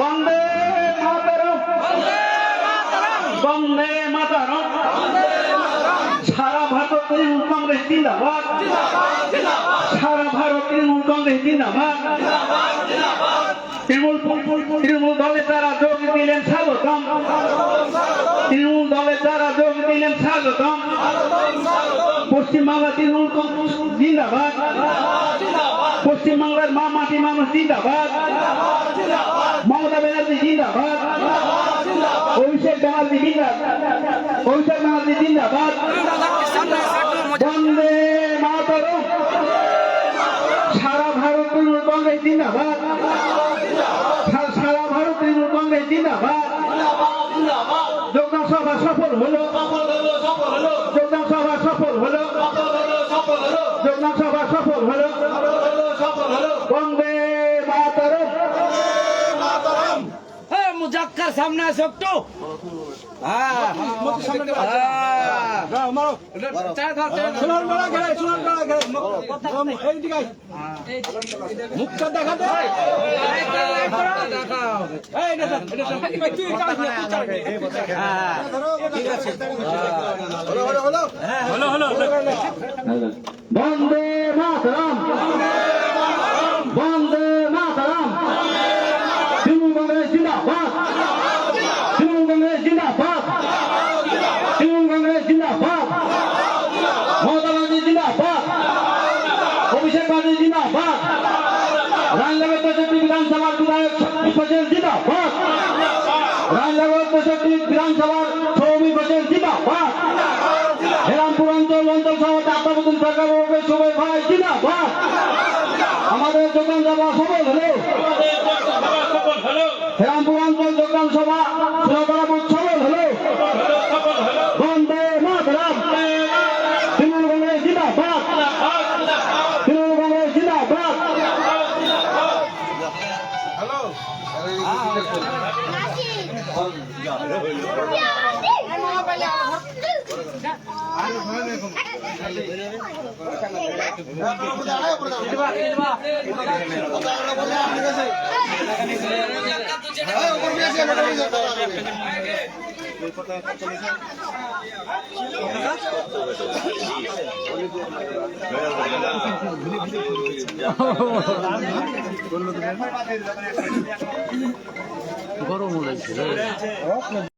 বন্দে মাতরম, বন্দে মাতরম। সারা ভারত তৃণমূল কংগ্রেস জিন্দাবাদ, সারা ভারত তৃণমূল কংগ্রেস জিন্দাবাদ। তৃণমূল দলে তারা যোগ দিলেন স্বাগতম, তৃণমূল দলে তারা যোগ দিলেন স্বাগতম। পশ্চিমবাংলা তৃণমূল কংগ্রেস জিন্দাবাদ, পশ্চিমবাংলার মা মাটি মানুষ জিন্দাবাদ, মমতা ব্যানার্জি জিন্দাবাদ, অভিষেক ব্যানার্জি জিন্দাবাদ, অভিষেক ব্যানার্জি জিন্দাবাদ। বন্দে মাতরম। সারা ভারত তৃণমূল কংগ্রেস জিন্দাবাদ, সারা ভারত তৃণমূল কংগ্রেস জিন্দাবাদ। যোগদান সভা সফল হলো, যোগদান সভা সফল হলো, যোগদান সভা সফল হলো। বন্দে মাতরম। মুজাক্কার সামনে আসো একটু। মুখটা দেখাতে বন্দে মাতরম, বন্দে মাতরম। তৃণমূল কংগ্রেস জিন্দাবাদ, তৃণমূল কংগ্রেস জিন্দাবাদ, তৃণমূল কংগ্রেস জিন্দাবাদ। মমতা ব্যানার্জি জিন্দাবাদ, অভিষেক ব্যানার্জি জিন্দাবাদ। রাজনগর ৬৩ বিধানসভার বিধায়ক হোসেন জিন্দাবাদ, রাজনগর ৬৩ বিধানসভার সৌমিক হোসেন জিন্দাবাদ। হেরামপুর অঞ্চল সভাপতি আত্মাবুদ্দিন সরকার সবাই ভাই জিন্দাবাদ। আমাদের যোগদান সভা সফল হলো, হেরামপুর অঞ্চল যোগদান সভা সোনাতলাপুর সফল হলো। বন্দে মাতরম। তৃণমূল কংগ্রেস জিন্দাবাদ, তৃণমূল কংগ্রেস জিন্দাবাদ। গরম লাগছে।